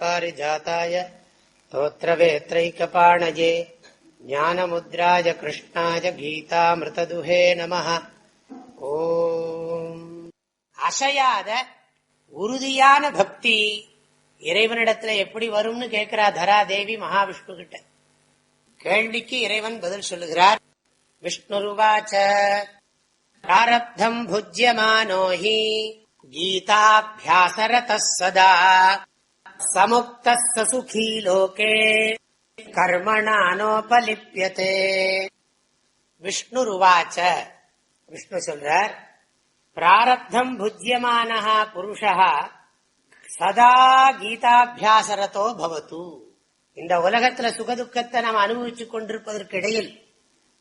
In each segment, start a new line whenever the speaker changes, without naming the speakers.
பாரிஜாதாய ஸ்தோத்ரவேத்ரைகபாணஜே ஞானமுத்ராய கிருஷ்ணாய கீதாமிருததுஹே நமः. ஓம். அசையாத உறுதியான பக்தி இறைவனிடத்துல எப்படி வரும்னு கேட்கிறா தராதேவி மகாவிஷ்ணு கிட்ட. கேள்விக்கு இறைவன் பதில் சொல்லுகிறார். விஷ்ணுருவாச்ச பிராரப்தம் புஜ்யமானோ ஹி கீதாபியாசரதः சதா சமுக்தः ச சுகீ லோகே கர்மணா நோபலிப்யதே. விஷ்ணுருவாச்ச, விஷ்ணு சொல்றார், பிராரப்தம் புஜ்யமானஹ புருஷः சதா கீதாபியாசரதோ பவது. இந்த உலகத்துல சுகதுக்கத்தை நாம் அனுபவிச்சுக் கொண்டிருப்பதற்கு இடையில்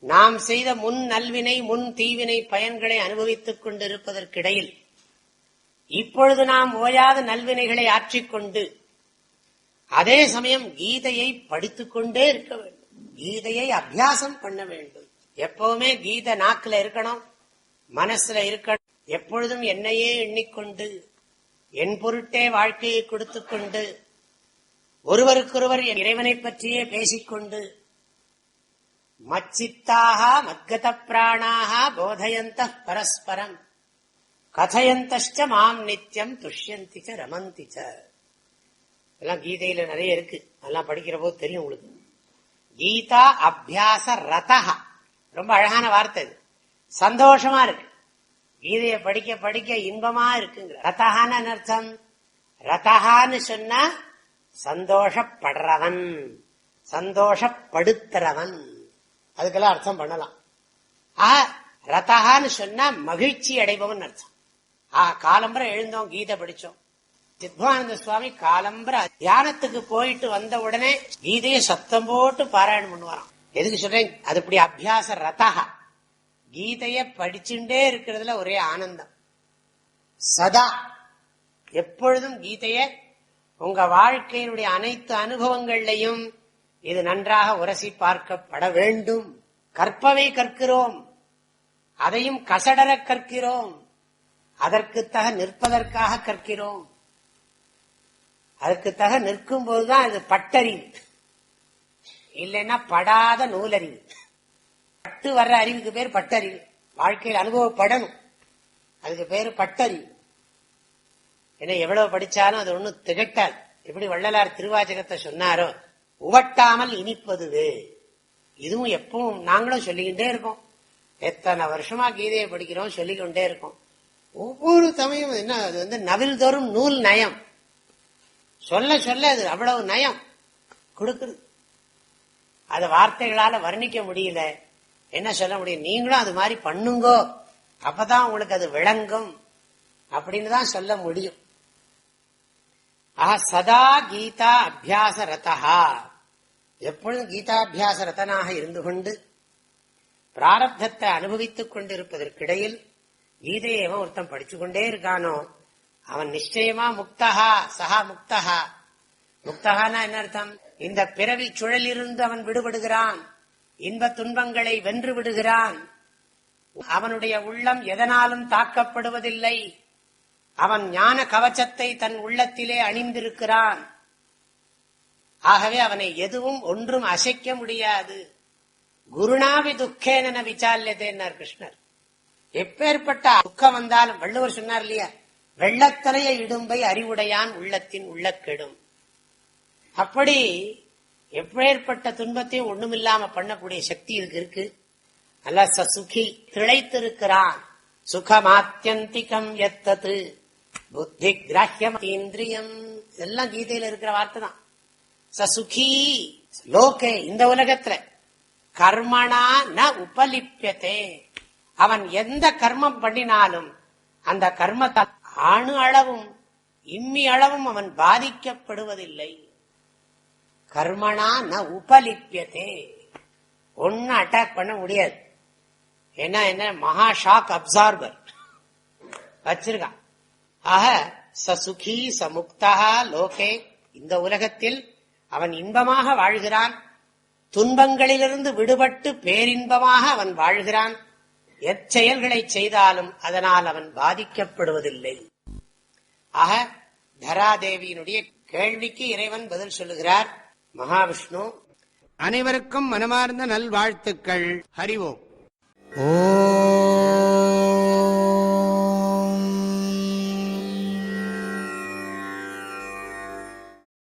நாம் செய்த முன் நல்வினை முன் தீவினை பயன்களை அனுபவித்துக் கொண்டிருப்பதற்கிடையில் இப்பொழுது நாம் ஓயாத நல்வினைகளை ஆற்றிக்கொண்டு அதே சமயம் கீதையை படித்துக் கொண்டே இருக்க வேண்டும். கீதையை அபியாசம் பண்ண வேண்டும். எப்பவுமே கீதை நாக்குல இருக்கணும், மனசுல இருக்கணும். எப்பொழுதும் என்னையே எண்ணிக்கொண்டு என் பொருட்டே வாழ்க்கையை கொடுத்துக் கொண்டு ஒருவருக்கொருவர் இறைவனை பற்றியே பேசிக்கொண்டு மச்சித்தாக மத்கத பிராணாக போதயந்தः பரஸ்பரம் கதயந்தஷ்ட மாம் நித்யம் துஷ்யந்தி ச ரமந்தி ச. எல்லாம் கீதையில நிறைய இருக்கு, அதெல்லாம் படிக்கிற போது தெரியும் உங்களுக்கு. கீதா அபியாச ரதஹ, ரொம்ப அழகான வார்த்தை இது. சந்தோஷமா இருக்கு, கீதையை படிக்க படிக்க இன்பமா இருக்குங்க. ரதஹான்னு அர்த்தம், ரதஹான்னு சொன்னா சந்தோஷப்படுறவன், சந்தோஷப்படுத்துறவன், அதுக்கெல்லாம் அர்த்தம் பண்ணலாம். ரதஹான்னு சொன்னா மகிழ்ச்சி அடைபவன் அர்த்தம். காலம்பரை எழுந்தோம், கீதை படிச்சோம். சித்வானந்த சுவாமி காலம்பரை தியானத்துக்கு போயிட்டு வந்த உடனே கீதையை சத்தம் போட்டு பாராயணம் பண்ணுவாராம். எதுக்கு சொல்றேன், அது இப்படி அபியாச ரதஹா. கீதைய படிச்சுட்டே இருக்கிறதுல ஒரே ஆனந்தம். சதா எப்பொழுதும் கீதைய உங்க வாழ்க்கையினுடைய அனைத்து அனுபவங்கள்லையும் இது நன்றாக உரசி பார்க்கப்பட வேண்டும். கற்பவை கற்கிறோம், அதையும் கசடர கற்கிறோம், அதற்குத்தக நிற்பதற்காக கற்கிறோம். அதற்குத்தக நிற்கும் போதுதான் அது பட்டறிவு, இல்லைன்னா படாத நூலறிவு. பட்டு வர்ற அறிவுக்கு பேர் பட்டறிவு. வாழ்க்கையில் அனுபவப்படணும், அதுக்கு பேரு பட்டறிவு. ஏன்னா எவ்வளவு படிச்சாலும் அது ஒண்ணும் திகட்டாது. எப்படி வள்ளலார் திருவாச்சகத்தை சொன்னாரோ, உவட்டாமல் இனிப்பதுவே. இதுவும் எப்பவும் நாங்களும் சொல்லிக்கிட்டே இருக்கோம். எத்தனை வருஷமா கீதையை படிக்கிறோம், சொல்லிக்கொண்டே இருக்கோம். ஒவ்வொரு சமயம் என்ன, அது நவில் தோறும் நூல் நயம். சொல்ல சொல்ல அது அவ்வளவு நயம் கொடுக்குது. அது வார்த்தைகளால வர்ணிக்க முடியல. என்ன சொல்ல முடியும், நீங்களும் அது மாதிரி பண்ணுங்கோ, அப்பதான் உங்களுக்கு அது விளங்கும் அப்படின்னு தான் சொல்ல முடியும். சதா கீதா அபியாச ரதஹா, எப்பொழுதும் கீதாபியாச ரதனாக இருந்து கொண்டு பிராரப்தத்தை அனுபவித்துக் கொண்டிருப்பதற்கிடையில் கீதையை எவன் ஒருத்தன் படிச்சு கொண்டே இருக்கானோ அவன் நிச்சயமா முக்தஹா, சஹா முக்தஹா. முக்தஹானா என்ன அர்த்தம், இந்த பிறவி சுழலிருந்து அவன் விடுபடுகிறான், இன்ப துன்பங்களை வென்று விடுகிறான். அவனுடைய உள்ளம் எதனாலும் தாக்கப்படுவதில்லை. அவன் ஞான கவச்சத்தை தன் உள்ளத்திலே அணிந்திருக்கிறான். ஆகவே அவனை எதுவும் ஒன்றும் அசைக்க முடியாது. குருணாவி துக்கேன விசால்யதேன்னார் கிருஷ்ணர். எப்பேற்பட்ட துக்கம் வந்தாலும், வள்ளுவர் சொன்னார் இல்லையா, வெள்ளத்தனைய இடும்பை அறிவுடையான் உள்ளத்தின் உள்ள கெடும். அப்படி எப்பேற்பட்ட துன்பத்தையும் ஒண்ணுமில்லாம பண்ணக்கூடிய சக்தி இருக்கு. அல்ல சுகி திளைத்திருக்கிறான். சுகமாத்தியந்திகம் எத்தது புத்தி கிராஹ்யம் இந்திரியம், இதெல்லாம் கீதையில இருக்கிற வார்த்தை தான். சுகி லோகே, இந்த உலகத்துல கர்மணா ந உபலிப்யதே, அவன் எந்த கர்மம் பண்ணினாலும் அந்த கர்மத்தால் அணு அளவும் இம்மி அளவும் அவன் பாதிக்கப்படுவதில்லை. கர்மணா ந உபலிப்யதே, ஒன்னு அட்டாக் பண்ண முடியாது. ஏன்னா என்ன, மகா ஷாக் அப்சார்பர் வச்சிருக்கான். ஆக சுகி சமுக்தா லோகே, இந்த உலகத்தில் அவன் இன்பமாக வாழ்கிறான். துன்பங்களிலிருந்து விடுபட்டு பேரின்பமாக அவன் வாழ்கிறான். எச்செயல்களை செய்தாலும் அதனால் அவன் பாதிக்கப்படுவதில்லை. ஆக தராதேவியினுடைய கேள்விக்கு இறைவன் பதில் சொல்லுகிறார் மகாவிஷ்ணு.
அனைவருக்கும் மனமார்ந்த நல்வாழ்த்துக்கள். ஹரி ஓம்.
ஓம்